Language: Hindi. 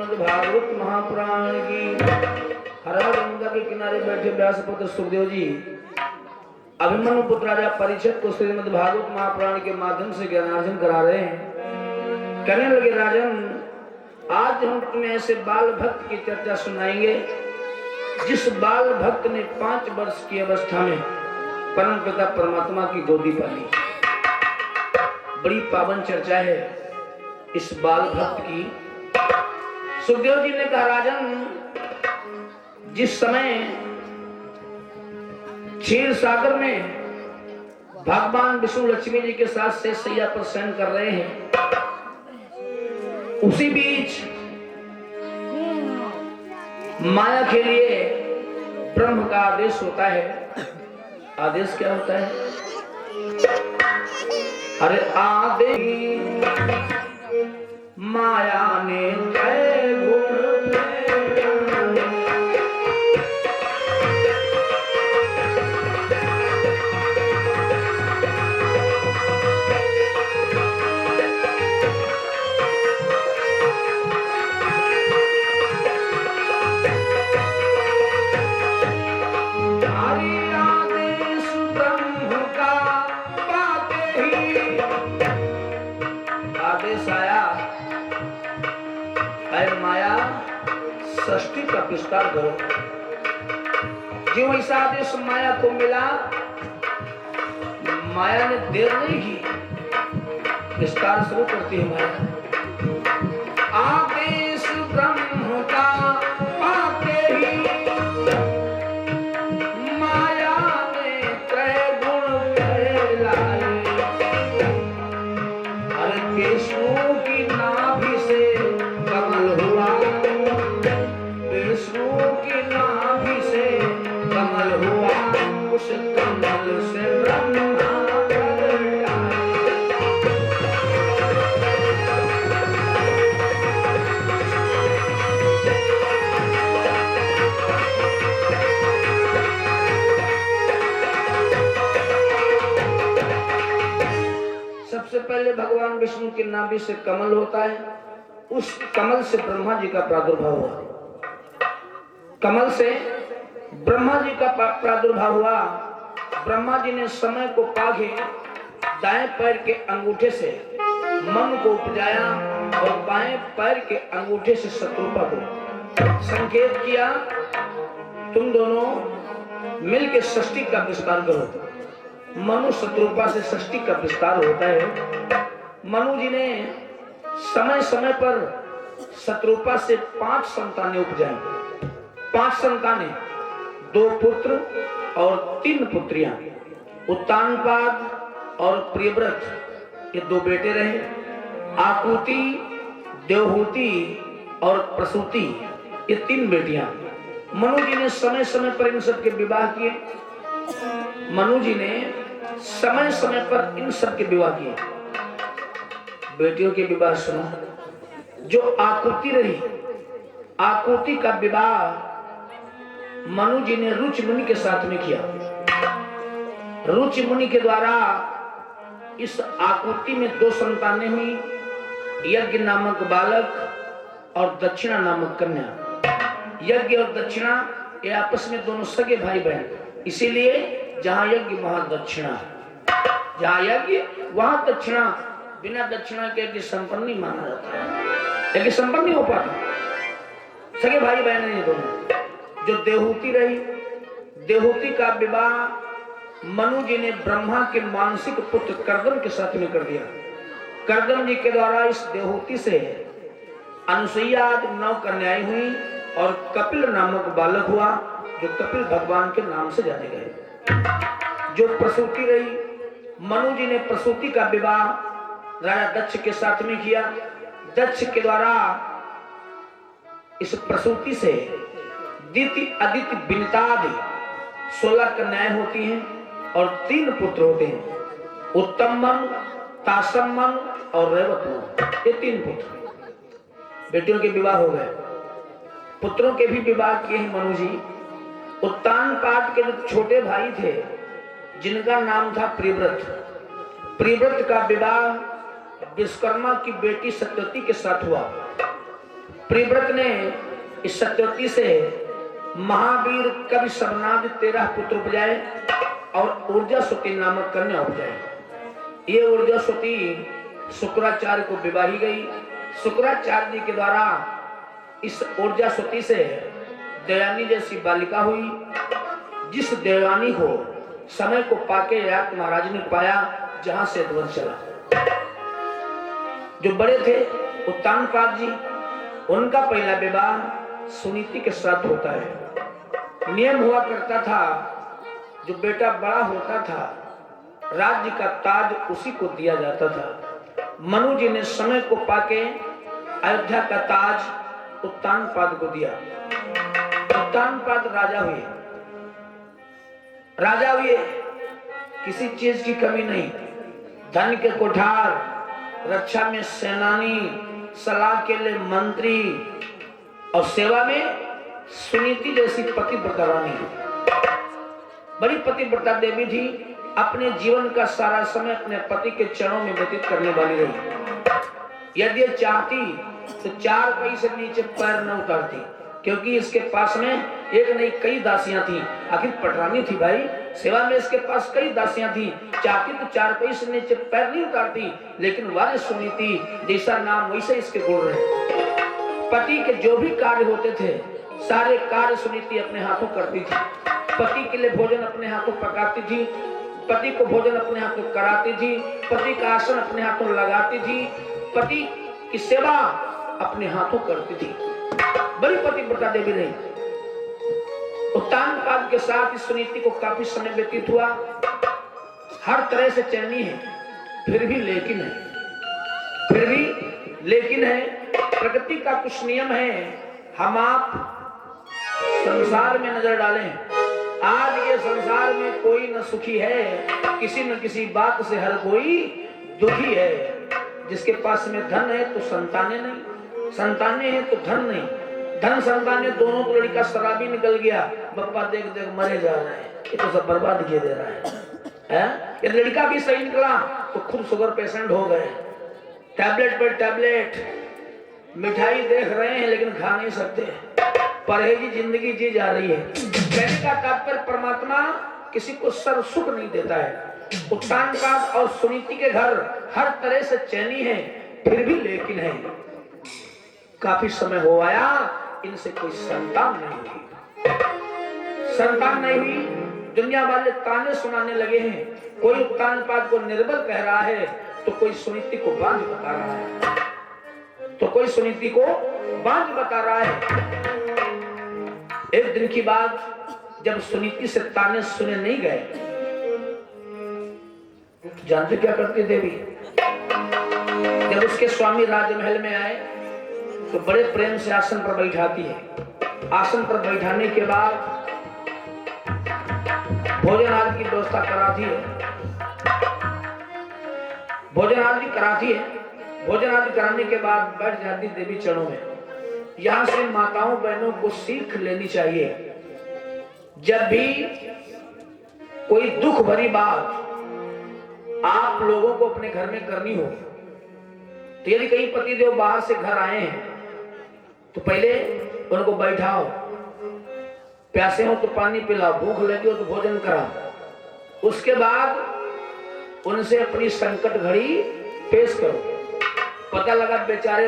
श्रीमद् भागवत महापुराण की। हर हर गंगा के किनारे बैठे व्यासपुत्र सुखदेव जी अभिमन्यु पुत्र राजा परीक्षित को श्रीमद् भागवत महापुराण के माध्यम से ज्ञानार्जन करा रहे हैं। कहने लगे, राजन आज हम तुम्हें ऐसे बाल भक्त की चर्चा सुनाएंगे जिस बाल भक्त ने 5 वर्ष की अवस्था में परम पिता परमात्मा की गोदी पाली। बड़ी पावन चर्चा है इस बाल भक्त की। सुखदेव जी ने कहा, राजन जिस समय क्षीर सागर में भगवान विष्णु लक्ष्मी जी के साथ से सैया पर शयन कर रहे हैं, उसी बीच माया के लिए ब्रह्म का आदेश होता है। आदेश क्या होता है? अरे आदेश माया ने तय गुण सृष्टि का विस्तार करो। जो ऐसा आदेश माया को मिला, माया ने देर नहीं की, विस्तार शुरू करती है माया। आदेश ब्रह्म का पाते ही माया ने त्रय गुण फैलाए। हर विष्णु की नाभि से कमल हुआ, विष्णु की नाभि से कमल हुआ, उस कमल से ब्रह्मा प्रकट आए। सबसे पहले भगवान विष्णु की नाभि से कमल होता है, उस कमल से ब्रह्मा जी का प्रादुर्भाव हुआ। कमल से ब्रह्मा जी का प्रादुर्भाव हुआ। ब्रह्मा जी ने समय को पाके दाएं पैर के अंगूठे से मन को उपजाया और बाएं पैर के अंगूठे से शत्रुपा को संकेत किया, तुम दोनों मिलकर सृष्टि का विस्तार करो। मनु शत्रुपा से सृष्टि का विस्तार होता है। मनु जी ने समय समय पर शत्रुपा से 5 संतानें उपजाई। 5 संतानें, 2 पुत्र और 3 पुत्रियां। उत्तानपाद और प्रियव्रत ये 2 बेटे रहे। आकुति, देवहूति और प्रसूति ये 3 बेटियां। मनु जी ने समय समय पर इन सब के विवाह किए। मनु जी ने समय समय पर इन सब के विवाह किए। बेटियों के विवाह सुनो। जो आकुति रही, आकुति का विवाह मनु जी ने रुचि मुनि के साथ में किया। रुचि मुनि के द्वारा इस आकुति में 2 संतानें हुई, यज्ञ नामक बालक और दक्षिणा नामक कन्या। यज्ञ और दक्षिणा ये आपस में दोनों सगे भाई बहन, इसीलिए जहां यज्ञ वहां दक्षिणा, जहां यज्ञ वहां दक्षिणा। बिना दक्षिणा के यज्ञ संपन्न नहीं माना जाता है, यज्ञ संपन्न नहीं हो पाता। सगे भाई बहन ये दोनों। जो देवहूति रही, देवहूति का विवाह मनु जी ने ब्रह्मा के मानसिक पुत्र कर्दम के साथ में कर दिया। कर्दम जी के द्वारा इस देवहूति से अनुसुईया आदि 9 कन्याएं हुई और कपिल नामक बालक हुआ, जो कपिल भगवान के नाम से जाने गए। जो प्रसूति रही, मनु जी ने प्रसूति का विवाह राजा दक्ष के साथ में किया। दक्ष के द्वारा इस प्रसूति से दिति, अदिति, विनितादि 16 कन्याएं होती हैं और 3 पुत्र होते हैं। उत्तमन, तासमन और रेवतमन, ये 3 पुत्र। बेटियों के विवाह हो गए। पुत्रों के भी विवाह किए हैं मनु जी। उत्तानपाद के जो छोटे भाई थे, जिनका नाम था प्रियव्रत, प्रियव्रत का विवाह विश्वकर्मा की बेटी सत्यवती के साथ हुआ। प्रियव्रत ने इस सत्यवती से महावीर कवि सबनाद 13 पुत्र उपजाए और ऊर्जासुती नामक कन्या उपजाए। ये ऊर्जासुती शुक्राचार्य को विवाही गई। शुक्राचार्य जी के द्वारा इस ऊर्जासुती से देवयानी जैसी बालिका हुई, जिस देवयानी को समय को पाके याक महाराज ने पाया, जहां से ध्वंस चला। जो बड़े थे उत्तानपाद जी, उनका पहला विवाह सुनीति के साथ होता है। नियम हुआ करता था, जो बेटा बड़ा होता था राज्य का ताज उसी को दिया जाता था। मनु जी ने समय को पाके अयोध्या का ताज उत्तानपाद को दिया। उत्तानपाद राजा हुए, किसी चीज की कमी नहीं, धन के कोठार, रक्षा में सेनानी, सलाह के लिए मंत्री और सेवा में सुनीति जैसी पतिव्रता रानी। बड़ी पतिव्रता देवी थी, अपने जीवन का सारा समय अपने पति के चरणों में व्यतीत करने वाली रही। यदि चाहती तो 4 पैर से नीचे पैर न उतारती, क्योंकि इसके पास में एक नहीं कई दासियां थी। आखिर पटरानी थी भाई, सेवा में इसके पास कई दासियां थी। चाहती तो 4 पैर से नीचे पैर नहीं उतारती, लेकिन वाले सुनीति जैसा नाम वैसे इसके गुण रहे। पति के जो भी कार्य होते थे, सारे कार्य सुनीति अपने हाथों करती थी। पति के लिए भोजन अपने हाथों पकाती थी, पति को भोजन अपने हाथों कराती थी, पति का आसन अपने हाथों लगाती थी, पति की सेवा अपने हाथों करती थी। बड़ी पतिव्रता देवी रही। उत्तानपाद के साथ इस सुनीति को काफी समय व्यतीत हुआ। हर तरह से चैनी है, फिर भी लेकिन है। प्रकृति का कुछ नियम है, हम आप संसार में नजर डालें। आज ये संसार में कोई न सुखी है, किसी न किसी बात से हर कोई दुखी है। जिसके पास में धन है तो संतानें नहीं, संतानें हैं तो धन नहीं। धन संतानें दोनों को लड़का शराबी निकल गया, बप्पा देख देख मरे जा रहे हैं, ये तो सब बर्बाद किए दे रहा है। ये लड़का भी सही निकला तो खुद शुगर पेशेंट हो गए, टैबलेट पर टैबलेट, मिठाई देख रहे हैं लेकिन खा नहीं सकते, परहेजी जिंदगी जी जा रही है। कहने का तात्पर्य परमात्मा किसी को सर्व सुख नहीं देता है। उत्तानपाद और सुनीति के घर हर तरह से चैनी है, फिर भी लेकिन है। काफी समय हो आया, इनसे कोई संतान नहीं हुई। दुनिया वाले ताने सुनाने लगे हैं। कोई उत्तानपाद को निर्बल कह रहा है, तो कोई सुनीति को बांझ बता रहा है, एक दिन की बात, जब सुनीति से ताने सुने नहीं गए, जानते क्या करती देवी? जब उसके स्वामी राजमहल में आए तो बड़े प्रेम से आसन पर बैठाती है। आसन पर बैठाने के बाद भोजन आदि की व्यवस्था कराती है। भोजन आदि कराने के बाद बैठ जाती देवी चरणों में। यहां से माताओं बहनों को सीख लेनी चाहिए, जब भी कोई दुख भरी बात आप लोगों को अपने घर में करनी हो, तो यदि कहीं पतिदेव बाहर से घर आए हैं तो पहले उनको बैठाओ, प्यासे हो तो पानी पिलाओ, भूख लगी हो तो भोजन कराओ। उसके बाद उनसे अपनी संकट घड़ी पेश करो। पता लगा बेचारे